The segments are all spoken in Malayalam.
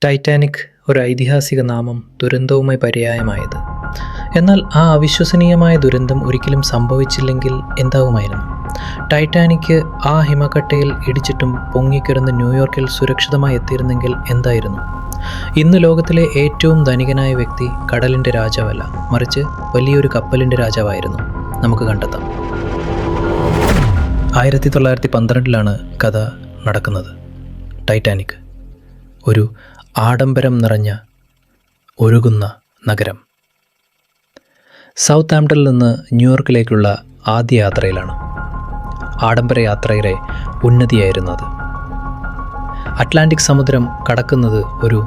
ടൈറ്റാനിക് ഒരു ഐതിഹാസിക നാമം ദുരന്തവുമായി പര്യായമായത്. എന്നാൽ ആ അവിശ്വസനീയമായ ദുരന്തം ഒരിക്കലും സംഭവിച്ചില്ലെങ്കിൽ എന്താവുമായിരുന്നു? ടൈറ്റാനിക് ആ ഹിമക്കട്ടയിൽ ഇടിച്ചിട്ടും പൊങ്ങിക്കിടന്ന് ന്യൂയോർക്കിൽ സുരക്ഷിതമായി എത്തിയിരുന്നെങ്കിൽ എന്തായിരുന്നു? ഇന്ന് ലോകത്തിലെ ഏറ്റവും ധനികനായ വ്യക്തി കടലിൻ്റെ രാജാവല്ല, മറിച്ച് വലിയൊരു കപ്പലിൻ്റെ രാജാവായിരുന്നു. നമുക്ക് കണ്ടെത്താം. 1912 കഥ നടക്കുന്നത്. ടൈറ്റാനിക് ഒരു ആഡംബരം നിറഞ്ഞ ഒഴുകുന്ന നഗരം. സൗത്ത് ആംപ്ടണിൽ നിന്ന് ന്യൂയോർക്കിലേക്കുള്ള ആദ്യ യാത്രയിലാണ്. ആഡംബര യാത്രയുടെ ഉന്നതിയായിരുന്നു അത്. അറ്റ്ലാന്റിക് സമുദ്രം കടക്കുന്നത് ഒരു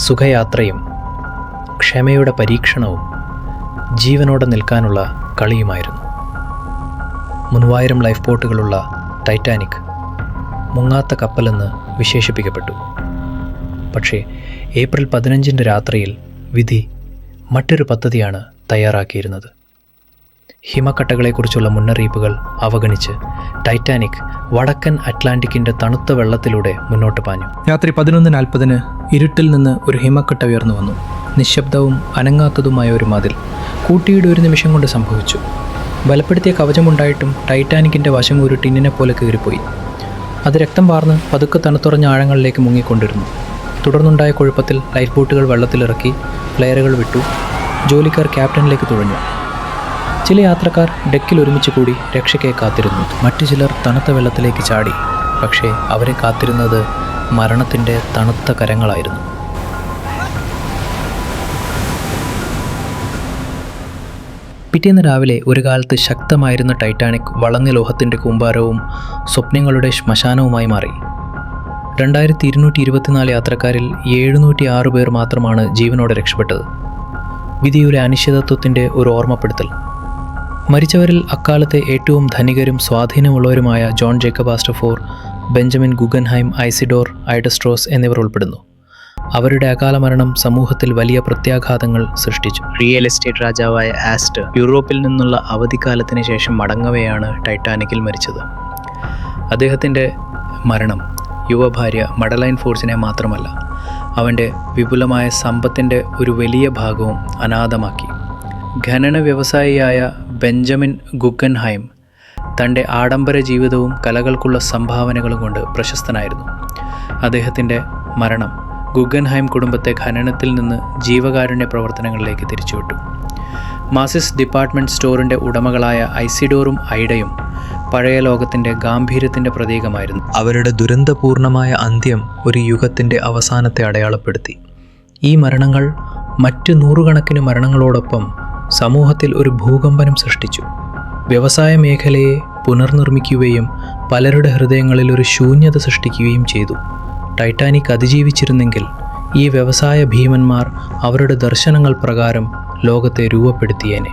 സുഖയാത്രയും ക്ഷമയുടെ പരീക്ഷണവും ജീവനോടെ നിൽക്കാനുള്ള കളിയുമായിരുന്നു. 3000 ലൈഫ് ബോട്ടുകളുള്ള ടൈറ്റാനിക് മുങ്ങാത്ത കപ്പലെന്ന് വിശേഷിപ്പിക്കപ്പെട്ടു. പക്ഷേ ഏപ്രിൽ 15 രാത്രിയിൽ വിധി മറ്റൊരു പദ്ധതിയാണ് തയ്യാറാക്കിയിരുന്നത്. ഹിമക്കട്ടകളെക്കുറിച്ചുള്ള മുന്നറിയിപ്പുകൾ അവഗണിച്ച് ടൈറ്റാനിക് വടക്കൻ അറ്റ്ലാന്റിക്കിൻ്റെ തണുത്ത വെള്ളത്തിലൂടെ മുന്നോട്ട് പാഞ്ഞു. രാത്രി 11:40 ഇരുട്ടിൽ നിന്ന് ഒരു ഹിമക്കട്ട ഉയർന്നു വന്നു. നിശബ്ദവും അനങ്ങാത്തതുമായ ഒരു മതിൽ കൂട്ടിയുടെ ഒരു നിമിഷം കൊണ്ട് സംഭവിച്ചു. ബലപ്പെടുത്തിയ കവചമുണ്ടായിട്ടും ടൈറ്റാനിക്കിൻ്റെ വശം ഒരു ടിന്നിനെ പോലെ കീറിപ്പോയി. അത് രക്തം വാർന്ന് പതുക്കെ തണുത്തുറഞ്ഞ ആഴങ്ങളിലേക്ക് മുങ്ങിക്കൊണ്ടിരുന്നു. തുടർന്നുണ്ടായ കുഴപ്പത്തിൽ ലൈഫ് ബോട്ടുകൾ വെള്ളത്തിലിറക്കി, ഫ്ലെയറുകൾ വിട്ടു. ജോലിക്കാർ ക്യാപ്റ്റനിലേക്ക് തുഴഞ്ഞു. ചില യാത്രക്കാർ ഡെക്കിൽ ഒരുമിച്ച് കൂടി രക്ഷയ്ക്കായി കാത്തിരുന്നു. മറ്റു ചിലർ തണുത്ത വെള്ളത്തിലേക്ക് ചാടി. പക്ഷേ അവരെ കാത്തിരുന്നത് മരണത്തിൻ്റെ തണുത്ത കരങ്ങളായിരുന്നു. പിറ്റേന്ന് രാവിലെ ഒരു കാലത്ത് ശക്തമായിരുന്ന ടൈറ്റാനിക് വളഞ്ഞ ലോഹത്തിൻ്റെ കൂമ്പാരവും സ്വപ്നങ്ങളുടെ ശ്മശാനവുമായി മാറി. 2224 യാത്രക്കാരിൽ 706 പേർ മാത്രമാണ് ജീവനോടെ രക്ഷപ്പെട്ടത്. വിധിയുടെ അനിശ്ചിതത്വത്തിൻ്റെ ഒരു ഓർമ്മപ്പെടുത്തൽ. മരിച്ചവരിൽ അക്കാലത്തെ ഏറ്റവും ധനികരും സ്വാധീനമുള്ളവരുമായ ജോൺ ജേക്കബ് ആസ്റ്റർഫോർ, ബെഞ്ചമിൻ ഗുഗൻഹൈം, ഐസിഡോർ ഐഡസ്ട്രോസ് എന്നിവർ ഉൾപ്പെടുന്നു. അവരുടെ അകാല മരണം സമൂഹത്തിൽ വലിയ പ്രത്യാഘാതങ്ങൾ സൃഷ്ടിച്ചു. റിയൽ എസ്റ്റേറ്റ് രാജാവായ ആസ്റ്റർ യൂറോപ്പിൽ നിന്നുള്ള അവധിക്കാലത്തിന് ശേഷം മടങ്ങവെയാണ് ടൈറ്റാനിക്കിൽ മരിച്ചത്. അദ്ദേഹത്തിൻ്റെ മരണം യുവഭാര്യ മഡലൈൻ ഫോർസിനെ മാത്രമല്ല, അവൻ്റെ വിപുലമായ സമ്പത്തിൻ്റെ ഒരു വലിയ ഭാഗവും അനാഥമാക്കി. ഖനന വ്യവസായിയായ ബെഞ്ചമിൻ ഗുഗൻഹൈം തൻ്റെ ആഡംബര ജീവിതവും കലകൾക്കുള്ള സംഭാവനകളും കൊണ്ട് പ്രശസ്തനായിരുന്നു. അദ്ദേഹത്തിൻ്റെ മരണം ഗുഗൻഹൈം കുടുംബത്തെ ഖനനത്തിൽ നിന്ന് ജീവകാരുണ്യ പ്രവർത്തനങ്ങളിലേക്ക് തിരിച്ചുവിട്ടു. മാസിസ് ഡിപ്പാർട്ട്മെൻറ്റ് സ്റ്റോറിൻ്റെ ഉടമകളായ ഐസിഡോറും ഐഡയും പഴയ ലോകത്തിൻ്റെ ഗാംഭീര്യത്തിൻ്റെ പ്രതീകമായിരുന്നു. അവരുടെ ദുരന്തപൂർണമായ അന്ത്യം ഒരു യുഗത്തിൻ്റെ അവസാനത്തെ അടയാളപ്പെടുത്തി. ഈ മരണങ്ങൾ മറ്റ് 100 കണക്കിന് മരണങ്ങളോടൊപ്പം സമൂഹത്തിൽ ഒരു ഭൂകമ്പനം സൃഷ്ടിച്ചു. വ്യവസായ മേഖലയെ പുനർനിർമ്മിക്കുകയും പലരുടെ ഹൃദയങ്ങളിൽ ഒരു ശൂന്യത സൃഷ്ടിക്കുകയും ചെയ്തു. ടൈറ്റാനിക് അതിജീവിച്ചിരുന്നെങ്കിൽ ഈ വ്യവസായ ഭീമന്മാർ അവരുടെ ദർശനങ്ങൾ പ്രകാരം ലോകത്തെ രൂപപ്പെടുത്തിയേനെ.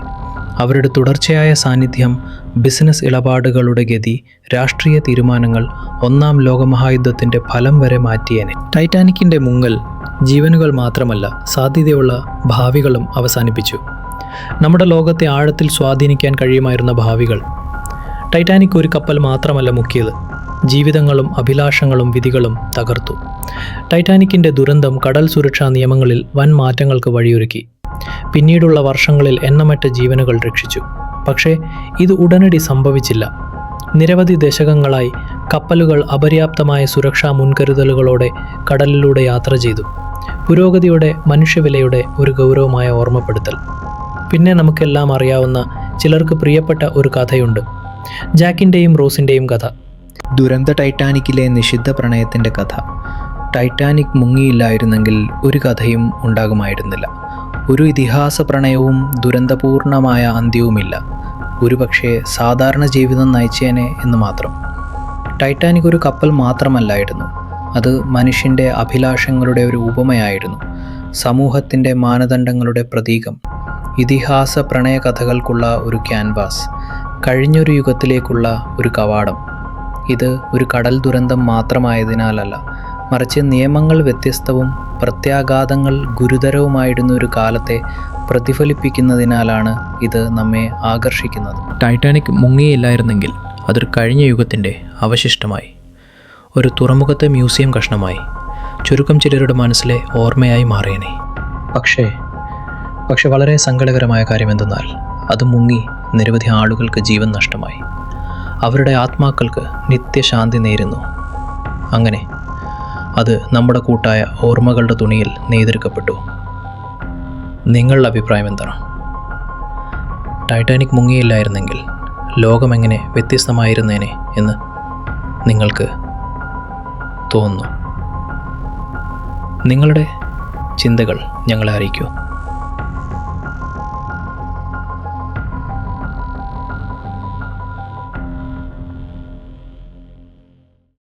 അവരുടെ തുടർച്ചയായ സാന്നിധ്യം ബിസിനസ് ഇടപാടുകളുടെ ഗതി, രാഷ്ട്രീയ തീരുമാനങ്ങൾ, 1-ാം ലോകമഹായുദ്ധത്തിൻ്റെ ഫലം വരെ മാറ്റിയേനെ. ടൈറ്റാനിക്കിൻ്റെ മുങ്ങൽ ജീവനുകൾ മാത്രമല്ല, സാധ്യതയുള്ള ഭാവികളും അവസാനിപ്പിച്ചു. നമ്മുടെ ലോകത്തെ ആഴത്തിൽ സ്വാധീനിക്കാൻ കഴിയുമായിരുന്ന ഭാവികൾ. ടൈറ്റാനിക് ഒരു കപ്പൽ മാത്രമല്ല മുക്കിയത്, ജീവിതങ്ങളും അഭിലാഷങ്ങളും വിധികളും തകർത്തു. ടൈറ്റാനിക്കിൻ്റെ ദുരന്തം കടൽ സുരക്ഷാ നിയമങ്ങളിൽ വൻ മാറ്റങ്ങൾക്ക് വഴിയൊരുക്കി. പിന്നീടുള്ള വർഷങ്ങളിൽ എണ്ണമറ്റ ജീവനുകൾ രക്ഷിച്ചു. പക്ഷേ ഇത് ഉടനടി സംഭവിച്ചില്ല. നിരവധി ദശകങ്ങളായി കപ്പലുകൾ അപര്യാപ്തമായ സുരക്ഷാ മുൻകരുതലുകളോടെ കടലിലൂടെ യാത്ര ചെയ്തു. പുരോഗതിയുടെ മനുഷ്യവിലയുടെ ഒരു ഗൗരവമായ ഓർമ്മപ്പെടുത്തൽ. പിന്നെ നമുക്കെല്ലാം അറിയാവുന്ന, ചിലർക്ക് പ്രിയപ്പെട്ട ഒരു കഥയുണ്ട്. ജാക്കിൻ്റെയും റോസിൻ്റെയും കഥ. ദുരന്ത ടൈറ്റാനിക്കിലെ നിഷിദ്ധ പ്രണയത്തിൻ്റെ കഥ. ടൈറ്റാനിക് മുങ്ങിയില്ലായിരുന്നെങ്കിൽ ഒരു കഥയും ഉണ്ടാകുമായിരുന്നില്ല. ഒരു ഇതിഹാസ പ്രണയവും ദുരന്തപൂർണമായ അന്ത്യവുമില്ല. ഒരുപക്ഷെ സാധാരണ ജീവിതം നയിച്ചേനെ എന്ന് മാത്രം. ടൈറ്റാനിക് ഒരു കപ്പൽ മാത്രമല്ലായിരുന്നു, അത് മനുഷ്യൻ്റെ അഭിലാഷങ്ങളുടെ ഒരു ഉപമയായിരുന്നു. സമൂഹത്തിൻ്റെ മാനദണ്ഡങ്ങളുടെ പ്രതീകം. ഇതിഹാസ പ്രണയ കഥകൾക്കുള്ള ഒരു ക്യാൻവാസ്. കഴിഞ്ഞൊരു യുഗത്തിലേക്കുള്ള ഒരു കവാടം. ഇത് ഒരു കടൽ ദുരന്തം മാത്രമായതിനാലല്ല, മറിച്ച് നിയമങ്ങൾ വ്യത്യസ്തവും പ്രത്യാഘാതങ്ങൾ ഗുരുതരവുമായിരുന്ന ഒരു കാലത്തെ പ്രതിഫലിപ്പിക്കുന്നതിനാലാണ് ഇത് നമ്മെ ആകർഷിക്കുന്നത്. ടൈറ്റാനിക് മുങ്ങിയില്ലായിരുന്നെങ്കിൽ അതൊരു കഴിഞ്ഞ യുഗത്തിൻ്റെ അവശിഷ്ടമായി, ഒരു തുറമുഖത്തെ മ്യൂസിയം കഷ്ണമായി, ചുരുക്കം ചിലരുടെ മനസ്സിലെ ഓർമ്മയായി മാറിയേനെ. പക്ഷേ വളരെ സങ്കടകരമായ കാര്യം എന്തെന്നാൽ അത് മുങ്ങി നിരവധി ആളുകൾക്ക് ജീവൻ നഷ്ടമായി. അവരുടെ ആത്മാക്കൾക്ക് നിത്യശാന്തി നേരുന്നു. അങ്ങനെ അത് നമ്മുടെ കൂട്ടായ ഓർമ്മകളുടെ തുണിയിൽ നെയ്തെടുക്കപ്പെട്ടു. നിങ്ങളുടെ അഭിപ്രായം എന്താണ്? ടൈറ്റാനിക് മുങ്ങിയില്ലായിരുന്നെങ്കിൽ ലോകമെങ്ങനെ വ്യത്യസ്തമായിരുന്നേനെ എന്ന് നിങ്ങൾക്ക് തോന്നുന്നു? നിങ്ങളുടെ ചിന്തകൾ ഞങ്ങളെ അറിയിക്കൂ.